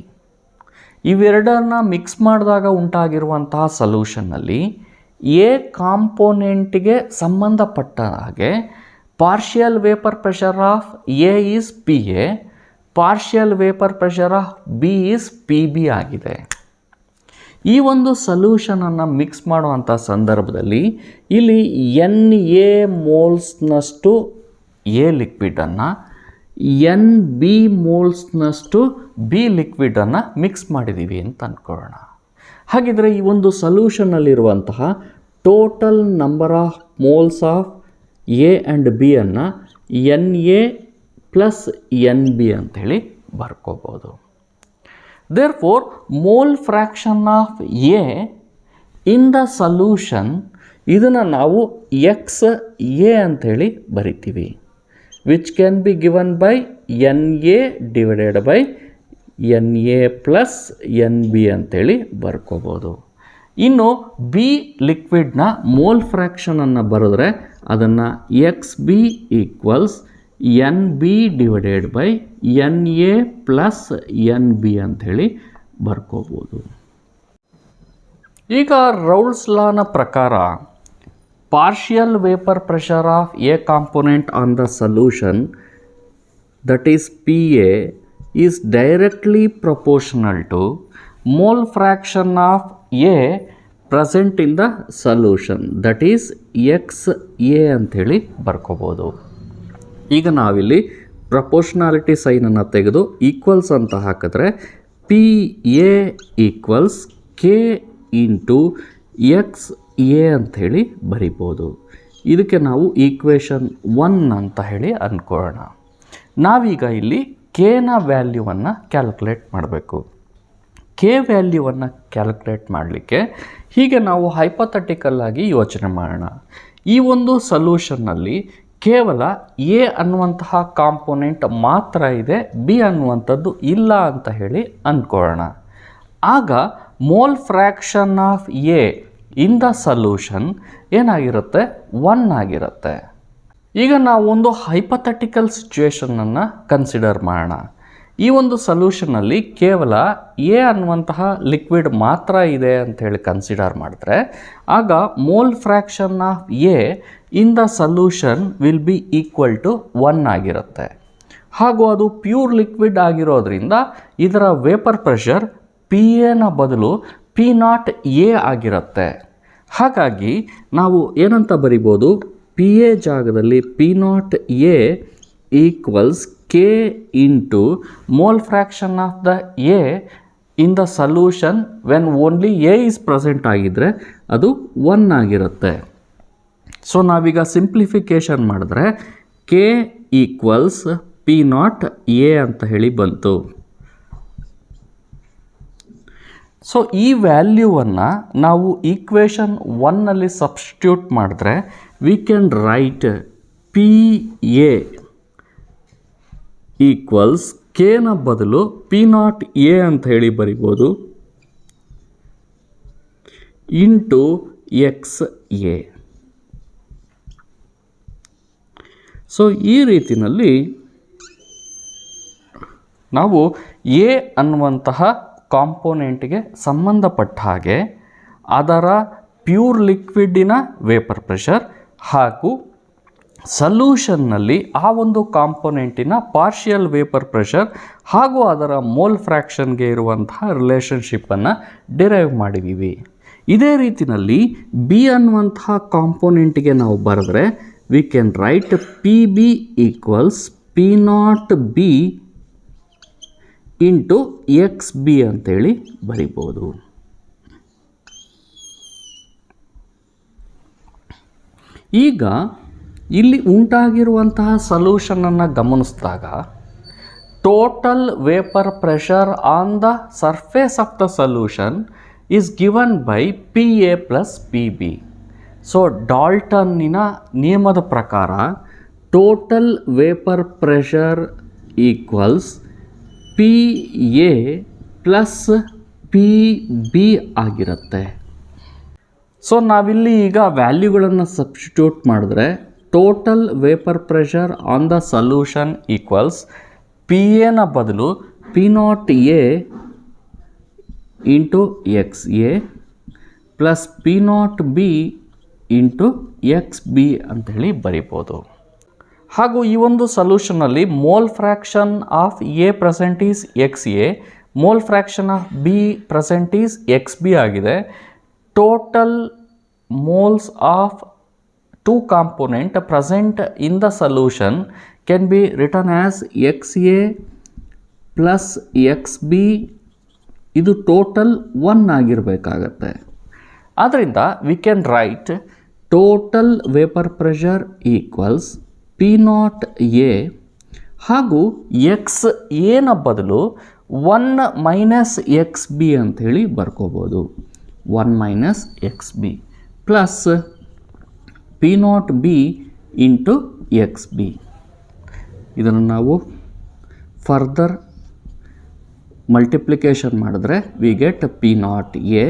Speaker 1: ಇವೆರಡನ್ನ ಮಿಕ್ಸ್ ಮಾಡಿದಾಗ ಉಂಟಾಗಿರುವಂತಹ ಸೊಲ್ಯೂಷನ್ನಲ್ಲಿ ಎ ಕಾಂಪೋನೆಂಟ್ಗೆ ಸಂಬಂಧಪಟ್ಟ ಹಾಗೆ partial vapour pressure of A is P A, partial vapour pressure of B is P B ಆಗಿದೆ. ಈ ಒಂದು ಸೊಲ್ಯೂಷನನ್ನು ಮಿಕ್ಸ್ ಮಾಡುವಂಥ ಸಂದರ್ಭದಲ್ಲಿ ಇಲ್ಲಿ ಎನ್ ಎ ಮೋಲ್ಸ್ನಷ್ಟು ಎ ಲಿಕ್ವಿಡನ್ನು, ಎನ್ ಬಿ ಮೋಲ್ಸ್ನಷ್ಟು ಬಿ ಲಿಕ್ವಿಡನ್ನು ಮಿಕ್ಸ್ ಮಾಡಿದ್ದೀವಿ ಅಂತ ಅಂದ್ಕೊಳ್ಳೋಣ. ಹಾಗಿದ್ರೆ ಈ ಒಂದು ಸೊಲ್ಯೂಷನ್ನಲ್ಲಿರುವಂತಹ total number of moles of A and B ಅನ್ನು N A plus N B ಅಂಥೇಳಿ ಬರ್ಕೋಬೋದು. Therefore, mole fraction of A in the solution ಇದನ್ನು ನಾವು XA ಅಂಥೇಳಿ ಬರಿತೀವಿ, which can be given by NA divided by NA plus NB ಅಂಥೇಳಿ ಬರ್ಕೋಬೋದು. ಇನ್ನು B ಲಿಕ್ವಿಡ್ನ mole ಫ್ರ್ಯಾಕ್ಷನನ್ನು ಬರೆದ್ರೆ ಅದನ್ನು XB equals N B divided by N A plus N B ಅಂಥೇಳಿ ಬರ್ಕೋಬೋದು. ಈಗ ರೌಲ್ಟ್ಸ್ ಲಾನ ಪ್ರಕಾರ partial vapour pressure of A component on the solution that is P A is directly proportional to mole fraction of A present in the solution that is X A ಅಂಥೇಳಿ ಬರ್ಕೋಬೋದು. ಈಗ ನಾವಿಲ್ಲಿ proportionality ಸೈನನ್ನು ತೆಗೆದು equals ಅಂತ ಹಾಕಿದ್ರೆ P A equals K into X A ಅಂಥೇಳಿ ಬರಿಬೋದು. ಇದಕ್ಕೆ ನಾವು ಈಕ್ವೇಷನ್ 1 ಅಂತ ಹೇಳಿ ಅಂದ್ಕೊಳ್ಳೋಣ. ನಾವೀಗ ಇಲ್ಲಿ ಕೆನ ವ್ಯಾಲ್ಯೂವನ್ನು ಕ್ಯಾಲ್ಕುಲೇಟ್ ಮಾಡಬೇಕು. ಕೆ ವ್ಯಾಲ್ಯೂವನ್ನು ಕ್ಯಾಲ್ಕುಲೇಟ್ ಮಾಡಲಿಕ್ಕೆ ಹೀಗೆ ನಾವು ಹೈಪೋಥೆಟಿಕಲ್ ಆಗಿ ಯೋಚನೆ ಮಾಡೋಣ. ಈ ಒಂದು ಸೊಲ್ಯೂಷನ್ನಲ್ಲಿ ಕೇವಲ ಎ ಅನ್ನುವಂತಹ ಕಾಂಪೋನೆಂಟ್ ಮಾತ್ರ ಇದೆ, ಬಿ ಅನ್ನುವಂಥದ್ದು ಇಲ್ಲ ಅಂತ ಹೇಳಿ ಅಂದ್ಕೊಳ್ಳೋಣ. ಆಗ mole fraction of A in the solution ಏನಾಗಿರುತ್ತೆ, 1 ಆಗಿರುತ್ತೆ. ಈಗ ನಾವು ಒಂದು ಹೈಪೋಥೆಟಿಕಲ್ ಸಿಚುವೇಷನನ್ನು ಕನ್ಸಿಡರ್ ಮಾಡೋಣ. ಈ ಒಂದು ಸೊಲ್ಯೂಷನಲ್ಲಿ ಕೇವಲ ಎ ಅನ್ನುವಂತಹ ಲಿಕ್ವಿಡ್ ಮಾತ್ರ ಇದೆ ಅಂಥೇಳಿ ಕನ್ಸಿಡರ್ ಮಾಡಿದ್ರೆ ಆಗ mole fraction of A in the solution will be equal to 1 ಆಗಿರುತ್ತೆ. ಹಾಗೂ ಅದು ಪ್ಯೂರ್ ಲಿಕ್ವಿಡ್ ಆಗಿರೋದ್ರಿಂದ ಇದರ ವೇಪರ್ ಪ್ರೆಷರ್ ಪಿ ಎನ ಬದಲು ಪಿ ನಾಟ್ ಎ ಆಗಿರುತ್ತೆ. ಹಾಗಾಗಿ ನಾವು ಏನಂತ ಬರಿಬೋದು, ಪಿ ಎ ಜಾಗದಲ್ಲಿ P not A equals K into mole fraction of the A in the solution when only A is present ಆಗಿದ್ದರೆ ಅದು 1 ಆಗಿರುತ್ತೆ. ಸೊ ನಾವೀಗ ಸಿಂಪ್ಲಿಫಿಕೇಷನ್ ಮಾಡಿದ್ರೆ K equals P not A ಅಂತ ಹೇಳಿ ಬಂತು. ಸೊ ಈ ವ್ಯಾಲ್ಯೂವನ್ನು ನಾವು ಈಕ್ವೇಷನ್ 1ನಲ್ಲಿ ಸಬ್ಸ್ಟಿಟ್ಯೂಟ್ ಮಾಡಿದ್ರೆ we can write P A equals ಕೆನ ಬದಲು ಪಿ ನಾಟ್ ಎ ಅಂತ ಹೇಳಿ ಬರಿಬೋದು ಇಂಟು ಎಕ್ಸ್ ಎ. ಸೊ ಈ ರೀತಿಯಲ್ಲಿ ನಾವು ಎ ಅನ್ನುವಂತಹ ಕಾಂಪೋನೆಂಟ್ಗೆ ಸಂಬಂಧಪಟ್ಟ ಹಾಗೆ ಅದರ ಪ್ಯೂರ್ ಲಿಕ್ವಿಡ್ಡಿನ ವೇಪರ್ ಪ್ರೆಷರ್ ಹಾಗೂ ಸಲ್ಯೂಷನ್ನಲ್ಲಿ ಆ ಒಂದು ಕಾಂಪೋನೆಂಟಿನ ಪಾರ್ಷಿಯಲ್ ವೇಪರ್ ಪ್ರೆಷರ್ ಹಾಗೂ ಅದರ ಮೋಲ್ ಫ್ರ್ಯಾಕ್ಷನ್ಗೆ ಇರುವಂತಹ ರಿಲೇಷನ್ಶಿಪ್ಪನ್ನು ಡಿರೈವ್ ಮಾಡಿದ್ದೀವಿ. ಇದೇ ರೀತಿಯಲ್ಲಿ ಬಿ ಅನ್ನುವಂತಹ ಕಾಂಪೋನೆಂಟಿಗೆ ನಾವು ಬರೆದ್ರೆ we can write P B equals P not B into X B ಅಂತೇಳಿ ಬರಿಬೋದು. ಈಗ ಇಲ್ಲಿ ಉಂಟಾಗಿರುವಂತಹ ಸಲ್ಯೂಷನನ್ನು ಗಮನಿಸಿದಾಗ total vapour pressure on the surface of the solution is given by P A plus P B. So ಡಾಲ್ಟನ್ನಿನ ನಿಯಮದ ಪ್ರಕಾರ total vapour pressure equals P A plus P B ಆಗಿರುತ್ತೆ. ಸೊ ನಾವಿಲ್ಲಿ ಈಗ ವ್ಯಾಲ್ಯೂಗಳನ್ನು ಸಬ್ಸ್ಟಿಟ್ಯೂಟ್ ಮಾಡಿದ್ರೆ total vapour pressure on the solution equals P ಎನ ಬದಲು P not A into X A plus P not B into X B ಅಂಥೇಳಿ ಬರಿಬೋದು. ಹಾಗೂ ಈ ಒಂದು ಸಲ್ಯೂಷನಲ್ಲಿ mole fraction of A present is X A, mole fraction of B present is X B ಆಗಿದೆ. Total moles of two component present in the solution can be written as XA plus XB. ಇದು total 1 ಆಗಿರಬೇಕಾಗತ್ತೆ. ಆದ್ದರಿಂದ we can write total vapour pressure equals P not A ಹಾಗೂ X ಎನ ಬದಲು 1 minus X B ಅಂಥೇಳಿ ಬರ್ಕೋಬೋದು. 1 minus X B plus P not B into X B. ಇದನ್ನು ನಾವು ಫರ್ದರ್ ಮಲ್ಟಿಪ್ಲಿಕೇಶನ್ ಮಾಡಿದ್ರೆ we get P not A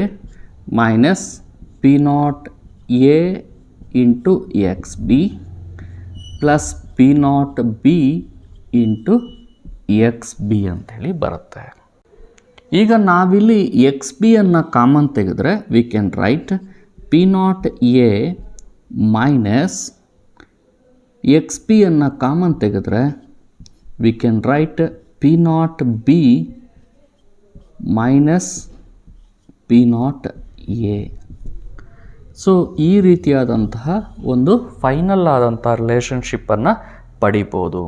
Speaker 1: minus P not A into X B plus P not B into X B ಅಂಥೇಳಿ ಬರುತ್ತೆ. ಈಗ ನಾವಿಲ್ಲಿ X B ಅನ್ನು common ತೆಗೆದ್ರೆ we can write P not A minus X B ಅನ್ನು common ತೆಗೆದ್ರೆ we can write P not B minus P not A. So ಈ ರೀತಿಯಾದಂತಹ ಒಂದು ಫೈನಲ್ ಆದಂಥ ರಿಲೇಷನ್ಶಿಪ್ಪನ್ನು ಪಡಿಬೋದು.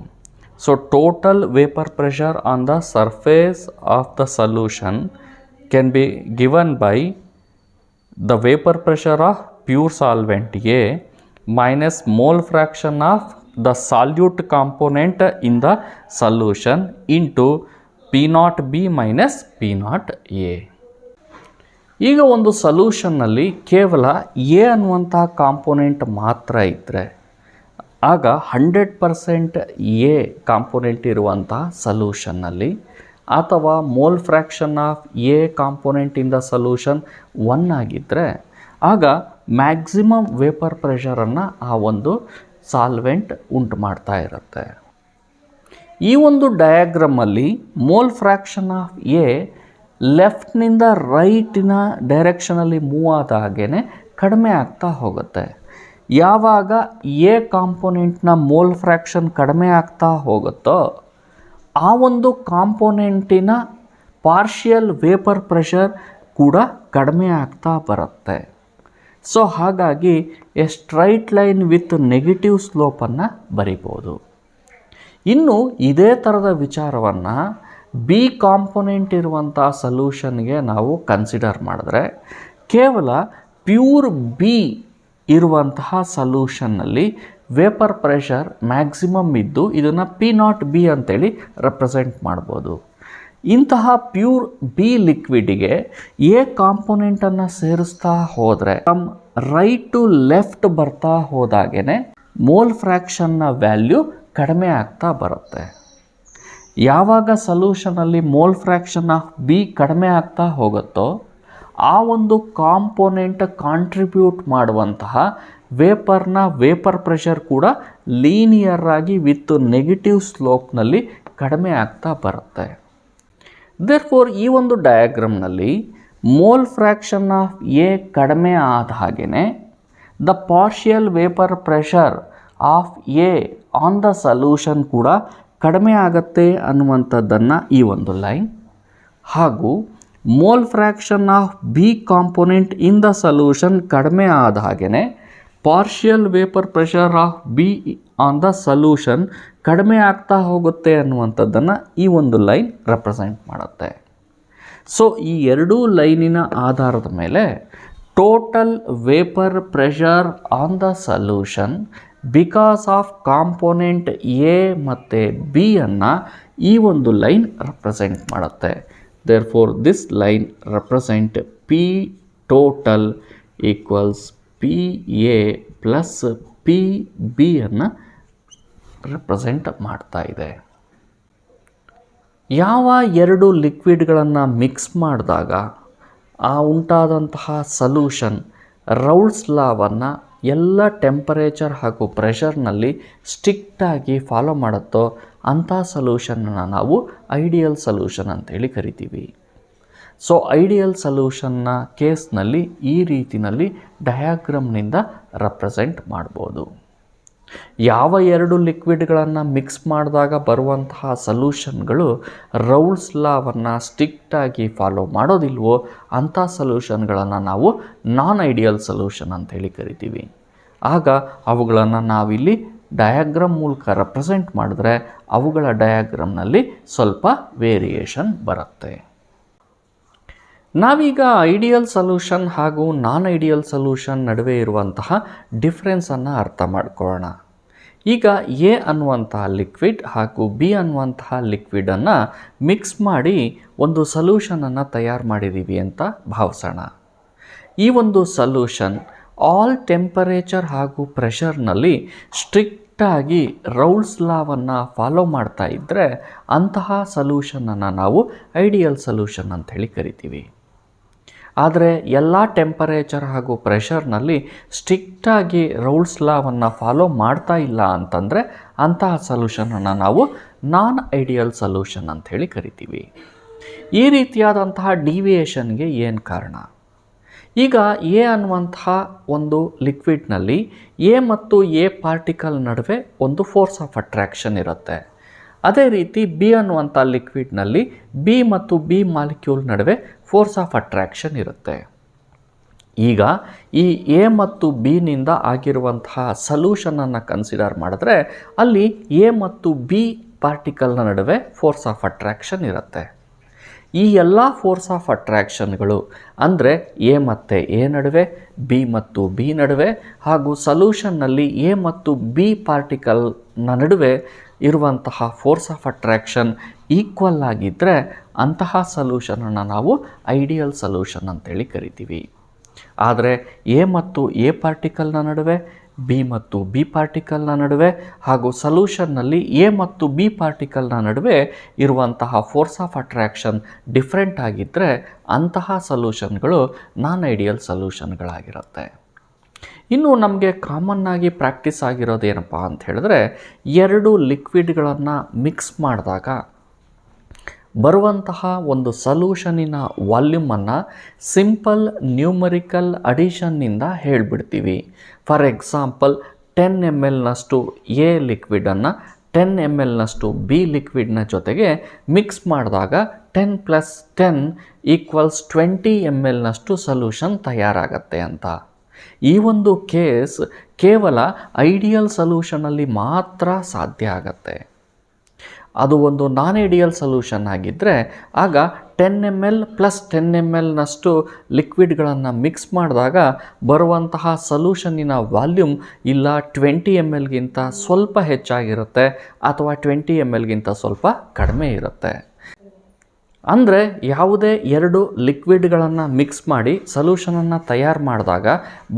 Speaker 1: So total vapour pressure on the surface of the solution can be given by the vapour pressure of pure solvent A minus mole fraction of the solute component in the solution into P naught B minus P naught A. ಈಗ ಒಂದು ಸೊಲ್ಯೂಷನ್ನಲ್ಲಿ ಕೇವಲ A ಅನ್ನುವಂತಹ component ಮಾತ್ರ ಇದ್ದರೆ ಆಗ 100% A component ಇರುವಂತಹ ಸೊಲ್ಯೂಷನ್ನಲ್ಲಿ ಅಥವಾ mole fraction of A component in the solution 1 ಆಗಿದ್ದರೆ ಆಗ ಮ್ಯಾಕ್ಸಿಮಮ್ ವೇಪರ್ ಪ್ರೆಷರನ್ನು ಆ ಒಂದು ಸಾಲ್ವೆಂಟ್ ಉಂಟು ಮಾಡ್ತಾ ಇರುತ್ತೆ. ಈ ಒಂದು ಡಯಾಗ್ರಾಮಲ್ಲಿ ಮೋಲ್ ಫ್ರ್ಯಾಕ್ಷನ್ ಆಫ್ ಎ ಲೆಫ್ಟ್ನಿಂದ ರೈಟಿನ ಡೈರೆಕ್ಷನಲ್ಲಿ ಮೂವ್ ಆದ ಹಾಗೇ ಕಡಿಮೆ ಆಗ್ತಾ ಹೋಗುತ್ತೆ. ಯಾವಾಗ ಎ ಕಾಂಪೋನೆಂಟ್ನ ಮೋಲ್ ಫ್ರ್ಯಾಕ್ಷನ್ ಕಡಿಮೆ ಆಗ್ತಾ ಹೋಗುತ್ತೋ ಆ ಒಂದು ಕಾಂಪೋನೆಂಟಿನ ಪಾರ್ಷಿಯಲ್ ವೇಪರ್ ಪ್ರೆಷರ್ ಕೂಡ ಕಡಿಮೆ ಆಗ್ತಾ ಬರುತ್ತೆ. ಸೊ ಹಾಗಾಗಿ a straight line with negative ಸ್ಲೋಪನ್ನು ಬರಿಬೋದು. ಇನ್ನು ಇದೇ ಥರದ ವಿಚಾರವನ್ನು ಬಿ ಕಾಂಪೊನೆಂಟ್ ಇರುವಂಥ ಸೊಲ್ಯೂಷನ್ಗೆ ನಾವು ಕನ್ಸಿಡರ್ ಮಾಡಿದ್ರೆ ಕೇವಲ ಪ್ಯೂರ್ ಬಿ ಇರುವಂತಹ ಸೊಲ್ಯೂಷನ್ನಲ್ಲಿ ವೇಪರ್ ಪ್ರೆಷರ್ ಮ್ಯಾಕ್ಸಿಮಮ್ ಇದ್ದು ಇದನ್ನು P0B ಅಂತೇಳಿ ರೆಪ್ರೆಸೆಂಟ್ ಮಾಡ್ಬೋದು. ಇಂತಹ ಪ್ಯೂರ್ ಬಿ ಲಿಕ್ವಿಡಿಗೆ ಎ ಕಾಂಪೊನೆಂಟನ್ನು ಸೇರಿಸ್ತಾ ಹೋದರೆ ರೈಟ್ ಟು ಲೆಫ್ಟ್ ಬರ್ತಾ ಹೋದಾಗೇ ಮೋಲ್ ಫ್ರ್ಯಾಕ್ಷನ್ನ ವ್ಯಾಲ್ಯೂ ಕಡಿಮೆ ಆಗ್ತಾ ಬರುತ್ತೆ. ಯಾವಾಗ ಸೊಲ್ಯೂಷನಲ್ಲಿ ಮೋಲ್ ಫ್ರ್ಯಾಕ್ಷನ್ ಆಫ್ ಬಿ ಕಡಿಮೆ ಆಗ್ತಾ ಹೋಗುತ್ತೋ ಆ ಒಂದು ಕಾಂಪೊನೆಂಟ್ ಕಾಂಟ್ರಿಬ್ಯೂಟ್ ಮಾಡುವಂತಹ ವೇಪರ್ ಪ್ರೆಷರ್ ಕೂಡ ಲೀನಿಯರ್ ಆಗಿ ವಿತ್ ನೆಗೆಟಿವ್ ಸ್ಲೋಪ್ನಲ್ಲಿ ಕಡಿಮೆ ಆಗ್ತಾ ಬರುತ್ತೆ. ದೇರ್ಫೋರ್ ಈ ಒಂದು ಡಯಾಗ್ರಾಮ್ನಲ್ಲಿ ಮೋಲ್ ಫ್ರ್ಯಾಕ್ಷನ್ ಆಫ್ ಎ ಕಡಿಮೆ ಆದ ಹಾಗೆಯೇ the partial vapour pressure of A on the solution ಕೂಡ ಕಡಿಮೆ ಆಗುತ್ತೆ ಅನ್ನುವಂಥದ್ದನ್ನು ಈ ಒಂದು ಲೈನ್, ಹಾಗೂ mole fraction of B component in the solution ಕಡಿಮೆ ಆದ ಹಾಗೆಯೇ partial vapour pressure of B on the solution ಕಡಿಮೆ ಆಗ್ತಾ ಹೋಗುತ್ತೆ ಅನ್ನುವಂಥದ್ದನ್ನು ಈ ಒಂದು ಲೈನ್ ರೆಪ್ರೆಸೆಂಟ್ ಮಾಡುತ್ತೆ. ಸೊ ಈ ಎರಡೂ ಲೈನಿನ ಆಧಾರದ ಮೇಲೆ total vapour pressure on the solution because of component A ಮತ್ತು ಬಿ ಅನ್ನು ಈ ಒಂದು ಲೈನ್ ರೆಪ್ರೆಸೆಂಟ್ ಮಾಡುತ್ತೆ. Therefore this line represent P total equals PA plus PB ಅನ್ನು ರೆಪ್ರೆಸೆಂಟ್ ಮಾಡ್ತಾ ಇದೆ. ಯಾವ ಎರಡು ಲಿಕ್ವಿಡ್ಗಳನ್ನು ಮಿಕ್ಸ್ ಮಾಡಿದಾಗ ಆ ಉಂಟಾದಂತಹ ಸೊಲ್ಯೂಷನ್ ರೌಲ್ಸ್ ಲಾವನ್ನು ಎಲ್ಲ ಟೆಂಪರೇಚರ್ ಹಾಗೂ ಪ್ರೆಷರ್ನಲ್ಲಿ ಸ್ಟ್ರಿಕ್ಟಾಗಿ ಫಾಲೋ ಮಾಡುತ್ತೋ ಅಂಥ ಸೊಲ್ಯೂಷನನ್ನು ನಾವು ಐಡಿಯಲ್ ಸೊಲ್ಯೂಷನ್ ಅಂತೇಳಿ ಕರಿತೀವಿ. ಸೊ ಐಡಿಯಲ್ ಸೊಲ್ಯೂಷನ್ನ ಕೇಸ್ನಲ್ಲಿ ಈ ರೀತಿಯಲ್ಲಿ ಡಯಾಗ್ರಾಮ್ನಿಂದ ರೆಪ್ರೆಸೆಂಟ್ ಮಾಡ್ಬೋದು. ಯಾವ ಎರಡು ಲಿಕ್ವಿಡ್ಗಳನ್ನು ಮಿಕ್ಸ್ ಮಾಡಿದಾಗ ಬರುವಂತಹ ಸೊಲ್ಯೂಷನ್ಗಳು ರೌಲ್ಸ್ ಲಾವನ್ನು ಸ್ಟ್ರಿಕ್ಟಾಗಿ ಫಾಲೋ ಮಾಡೋದಿಲ್ವೋ ಅಂಥ ಸೊಲ್ಯೂಷನ್ಗಳನ್ನು ನಾವು ನಾನ್ ಐಡಿಯಲ್ ಸೊಲ್ಯೂಷನ್ ಅಂತೇಳಿ ಕರಿತೀವಿ. ಆಗ ಅವುಗಳನ್ನು ನಾವಿಲ್ಲಿ ಡಯಾಗ್ರಾಮ್ ಮೂಲಕ ರೆಪ್ರೆಸೆಂಟ್ ಮಾಡಿದ್ರೆ ಅವುಗಳ ಡಯಾಗ್ರಾಮ್ನಲ್ಲಿ ಸ್ವಲ್ಪ ವೇರಿಯೇಷನ್ ಬರುತ್ತೆ. ನಾವೀಗ ಐಡಿಯಲ್ ಸೊಲ್ಯೂಷನ್ ಹಾಗೂ ನಾನ್ ಐಡಿಯಲ್ ಸೊಲ್ಯೂಷನ್ ನಡುವೆ ಇರುವಂತಹ ಡಿಫ್ರೆನ್ಸನ್ನು ಅರ್ಥ ಮಾಡ್ಕೊಳ್ಳೋಣ. ಈಗ ಎ ಅನ್ನುವಂತಹ ಲಿಕ್ವಿಡ್ ಹಾಗೂ ಬಿ ಅನ್ನುವಂತಹ ಲಿಕ್ವಿಡನ್ನು ಮಿಕ್ಸ್ ಮಾಡಿ ಒಂದು ಸೊಲ್ಯೂಷನನ್ನು ತಯಾರು ಮಾಡಿದ್ದೀವಿ ಅಂತ ಭಾವಿಸೋಣ. ಈ ಒಂದು ಸೊಲ್ಯೂಷನ್ ಆಲ್ ಟೆಂಪರೇಚರ್ ಹಾಗೂ ಪ್ರೆಷರ್ನಲ್ಲಿ ಸ್ಟ್ರಿಕ್ಟಾಗಿ ರೌಲ್ಸ್ ಲಾವನ್ನು ಫಾಲೋ ಮಾಡ್ತಾ ಇದ್ದರೆ ಅಂತಹ ಸೊಲ್ಯೂಷನನ್ನು ನಾವು ಐಡಿಯಲ್ ಸೊಲ್ಯೂಷನ್ ಅಂಥೇಳಿ ಕರಿತೀವಿ. ಆದರೆ ಎಲ್ಲ ಟೆಂಪರೇಚರ್ ಹಾಗೂ ಪ್ರೆಷರ್ನಲ್ಲಿ ಸ್ಟ್ರಿಕ್ಟಾಗಿ ರೌಲ್ಸ್ ಲಾವನ್ನು ಫಾಲೋ ಮಾಡ್ತಾ ಇಲ್ಲ ಅಂತಂದರೆ ಅಂತಹ ಸೊಲ್ಯೂಷನನ್ನು ನಾವು ನಾನ್ ಐಡಿಯಲ್ ಸೊಲ್ಯೂಷನ್ ಅಂಥೇಳಿ ಕರಿತೀವಿ. ಈ ರೀತಿಯಾದಂತಹ ಡಿವಿಯೇಷನ್ಗೆ ಏನು ಕಾರಣ? ಈಗ ಎ ಅನ್ನುವಂತಹ ಒಂದು ಲಿಕ್ವಿಡ್ನಲ್ಲಿ ಎ ಮತ್ತು ಎ ಪಾರ್ಟಿಕಲ್ ನಡುವೆ ಒಂದು ಫೋರ್ಸ್ ಆಫ್ ಅಟ್ರ್ಯಾಕ್ಷನ್ ಇರುತ್ತೆ. ಅದೇ ರೀತಿ ಬಿ ಅನ್ನುವಂಥ ಲಿಕ್ವಿಡ್ನಲ್ಲಿ ಬಿ ಮತ್ತು ಬಿ ಮಾಲಿಕ್ಯೂಲ್ ನಡುವೆ ಫೋರ್ಸ್ ಆಫ್ ಅಟ್ರ್ಯಾಕ್ಷನ್ ಇರುತ್ತೆ. ಈಗ ಈ ಎ ಮತ್ತು ಬಿನಿಂದ ಆಗಿರುವಂತಹ ಸೊಲ್ಯೂಷನನ್ನು ಕನ್ಸಿಡರ್ ಮಾಡಿದ್ರೆ ಅಲ್ಲಿ ಎ ಮತ್ತು ಬಿ ಪಾರ್ಟಿಕಲ್ನ ನಡುವೆ ಫೋರ್ಸ್ ಆಫ್ ಅಟ್ರ್ಯಾಕ್ಷನ್ ಇರುತ್ತೆ. ಈ ಎಲ್ಲ ಫೋರ್ಸ್ ಆಫ್ ಅಟ್ರ್ಯಾಕ್ಷನ್ಗಳು ಅಂದರೆ ಎ ಮತ್ತು ಎ ನಡುವೆ, ಬಿ ಮತ್ತು ಬಿ ನಡುವೆ ಹಾಗೂ ಸೊಲ್ಯೂಷನ್ನಲ್ಲಿ ಎ ಮತ್ತು ಬಿ ಪಾರ್ಟಿಕಲ್ನ ನಡುವೆ ಇರುವಂತಹ ಫೋರ್ಸ್ ಆಫ್ ಅಟ್ರ್ಯಾಕ್ಷನ್ ಈಕ್ವಲ್ ಆಗಿದ್ದರೆ ಅಂತಹ ಸೊಲ್ಯೂಷನನ್ನು ನಾವು ಐಡಿಯಲ್ ಸೊಲ್ಯೂಷನ್ ಅಂತೇಳಿ ಕರಿತೀವಿ. ಆದರೆ ಎ ಮತ್ತು ಎ ಪಾರ್ಟಿಕಲ್ನ ನಡುವೆ, ಬಿ ಮತ್ತು ಬಿ ಪಾರ್ಟಿಕಲ್ನ ನಡುವೆ ಹಾಗೂ ಸೊಲ್ಯೂಷನ್ನಲ್ಲಿ ಎ ಮತ್ತು ಬಿ ಪಾರ್ಟಿಕಲ್ನ ನಡುವೆ ಇರುವಂತಹ ಫೋರ್ಸ್ ಆಫ್ ಅಟ್ರ್ಯಾಕ್ಷನ್ ಡಿಫ್ರೆಂಟ್ ಆಗಿದ್ದರೆ ಅಂತಹ ಸೊಲ್ಯೂಷನ್ಗಳು ನಾನ್ ಐಡಿಯಲ್ ಸೊಲ್ಯೂಷನ್ಗಳಾಗಿರುತ್ತೆ. ಇನ್ನು ನಮಗೆ ಕಾಮನ್ನಾಗಿ ಪ್ರಾಕ್ಟೀಸ್ ಆಗಿರೋದೇನಪ್ಪ ಅಂತ ಹೇಳಿದ್ರೆ ಎರಡು ಲಿಕ್ವಿಡ್ಗಳನ್ನು ಮಿಕ್ಸ್ ಮಾಡಿದಾಗ ಬರುವಂತಹ ಒಂದು ಸೊಲ್ಯೂಷನಿನ ವಾಲ್ಯೂಮನ್ನು ಸಿಂಪಲ್ ನ್ಯೂಮರಿಕಲ್ ಅಡಿಷನ್ನಿಂದ ಹೇಳಿಬಿಡ್ತೀವಿ. ಫಾರ್ ಎಕ್ಸಾಂಪಲ್ 10 ml ಎ ಲಿಕ್ವಿಡನ್ನು 10 ml ಬಿ ಲಿಕ್ವಿಡ್ನ ಜೊತೆಗೆ ಮಿಕ್ಸ್ ಮಾಡಿದಾಗ 10 + 10 = 20 ml ಸೊಲ್ಯೂಷನ್ ತಯಾರಾಗತ್ತೆ ಅಂತ. ಈ ಒಂದು ಕೇಸ್ ಕೇವಲ ಐಡಿಯಲ್ ಸೊಲ್ಯೂಷನಲ್ಲಿ ಮಾತ್ರ ಸಾಧ್ಯ ಆಗತ್ತೆ. ಅದು ಒಂದು ನಾನ್ ಐಡಿಯಲ್ ಸೊಲ್ಯೂಷನ್ ಆಗಿದ್ದರೆ ಆಗ 10 ml ಪ್ಲಸ್ 10 ml ನಷ್ಟು ಲಿಕ್ವಿಡ್ಗಳನ್ನು ಮಿಕ್ಸ್ ಮಾಡಿದಾಗ ಬರುವಂತಹ ಸೊಲ್ಯೂಷನ್ನಿನ ವಾಲ್ಯೂಮ್ ಇಲ್ಲ 20 mlಗಿಂತ ಸ್ವಲ್ಪ ಹೆಚ್ಚಾಗಿರುತ್ತೆ ಅಥವಾ 20 mlಗಿಂತ ಸ್ವಲ್ಪ ಕಡಿಮೆ ಇರುತ್ತೆ. ಅಂದರೆ ಯಾವುದೇ ಎರಡು ಲಿಕ್ವಿಡ್ಗಳನ್ನು ಮಿಕ್ಸ್ ಮಾಡಿ ಸೊಲ್ಯೂಷನನ್ನು ತಯಾರು ಮಾಡಿದಾಗ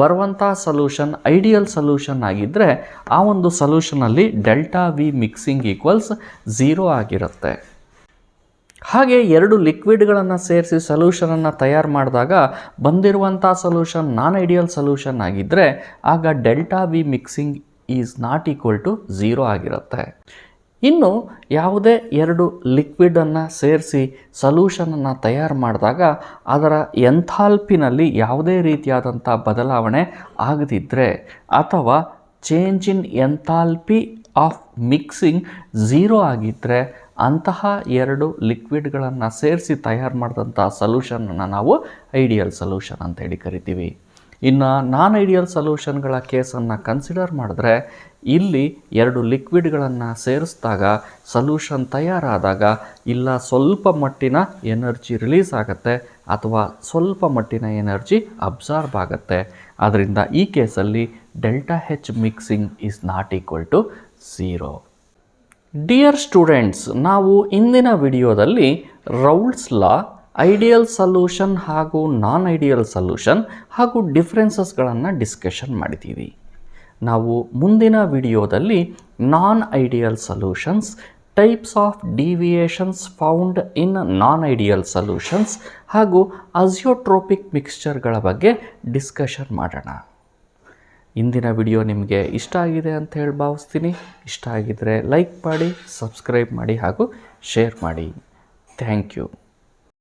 Speaker 1: ಬರುವಂಥ ಸೊಲ್ಯೂಷನ್ ಐಡಿಯಲ್ ಸೊಲ್ಯೂಷನ್ ಆಗಿದ್ದರೆ ಆ ಒಂದು ಸೊಲ್ಯೂಷನಲ್ಲಿ ಡೆಲ್ಟಾ ವಿ ಮಿಕ್ಸಿಂಗ್ ಈಕ್ವಲ್ಸ್ 0 ಆಗಿರುತ್ತೆ. ಹಾಗೆ ಎರಡು ಲಿಕ್ವಿಡ್ಗಳನ್ನು ಸೇರಿಸಿ ಸೊಲ್ಯೂಷನನ್ನು ತಯಾರು ಮಾಡಿದಾಗ ಬಂದಿರುವಂಥ ಸೊಲ್ಯೂಷನ್ ನಾನ್ ಐಡಿಯಲ್ ಸೊಲ್ಯೂಷನ್ ಆಗಿದ್ದರೆ ಆಗ delta V mixing is not equal to 0 ಆಗಿರುತ್ತೆ. ಇನ್ನು ಯಾವುದೇ ಎರಡು ಲಿಕ್ವಿಡನ್ನು ಸೇರಿಸಿ ಸೊಲ್ಯೂಷನನ್ನು ತಯಾರು ಮಾಡಿದಾಗ ಅದರ ಎಂಥಾಲ್ಪಿನಲ್ಲಿ ಯಾವುದೇ ರೀತಿಯಾದಂಥ ಬದಲಾವಣೆ ಆಗದಿದ್ದರೆ ಅಥವಾ change in enthalpy of mixing 0 ಆಗಿದ್ದರೆ ಅಂತಹ ಎರಡು ಲಿಕ್ವಿಡ್ಗಳನ್ನು ಸೇರಿಸಿ ತಯಾರು ಮಾಡಿದಂಥ ಸೊಲ್ಯೂಷನನ್ನು ನಾವು ಐಡಿಯಲ್ ಸೊಲ್ಯೂಷನ್ ಅಂತೇಳಿ ಕರಿತೀವಿ. ಇನ್ನು ನಾನ್ ಐಡಿಯಲ್ ಸೊಲ್ಯೂಷನ್ಗಳ ಕೇಸನ್ನು ಕನ್ಸಿಡರ್ ಮಾಡಿದ್ರೆ ಇಲ್ಲಿ ಎರಡು ಲಿಕ್ವಿಡ್ಗಳನ್ನು ಸೇರಿಸಿದಾಗ ಸೊಲ್ಯೂಷನ್ ತಯಾರಾದಾಗ ಇಲ್ಲ ಸ್ವಲ್ಪ ಮಟ್ಟಿನ ಎನರ್ಜಿ ರಿಲೀಸ್ ಆಗುತ್ತೆ ಅಥವಾ ಸ್ವಲ್ಪ ಮಟ್ಟಿನ ಎನರ್ಜಿ ಅಬ್ಸಾರ್ಬ್ ಆಗುತ್ತೆ. ಆದ್ದರಿಂದ ಈ ಕೇಸಲ್ಲಿ delta H mixing is not equal to 0. Dear students, ನಾವು ಇಂದಿನ ವಿಡಿಯೋದಲ್ಲಿ ರೌಲ್ಟ್ಸ್ ಲಾ, ಐಡಿಯಲ್ ಸೊಲ್ಯೂಷನ್ ಹಾಗೂ ನಾನ್ ಐಡಿಯಲ್ ಸೊಲ್ಯೂಷನ್ ಹಾಗೂ ಡಿಫ್ರೆನ್ಸಸ್ಗಳನ್ನು ಡಿಸ್ಕಷನ್ ಮಾಡಿದ್ದೀವಿ. ನಾವು ಮುಂದಿನ ವಿಡಿಯೋದಲ್ಲಿ non ideal solutions, types of deviations found in non ideal solutions ಹಾಗೂ ಅಜಿಯೋಟ್ರೋಪಿಕ್ ಮಿಕ್ಸ್ಚರ್ಗಳ ಬಗ್ಗೆ ಡಿಸ್ಕಷನ್ ಮಾಡೋಣ. ಇಂದಿನ ವಿಡಿಯೋ ನಿಮಗೆ ಇಷ್ಟ ಆಗಿದೆ ಅಂತ ಹೇಳಿ ಭಾವಿಸ್ತೀನಿ. ಇಷ್ಟ ಆಗಿದ್ದರೆ ಲೈಕ್ ಮಾಡಿ, ಸಬ್ಸ್ಕ್ರೈಬ್ ಮಾಡಿ ಹಾಗೂ ಶೇರ್ ಮಾಡಿ. Thank you.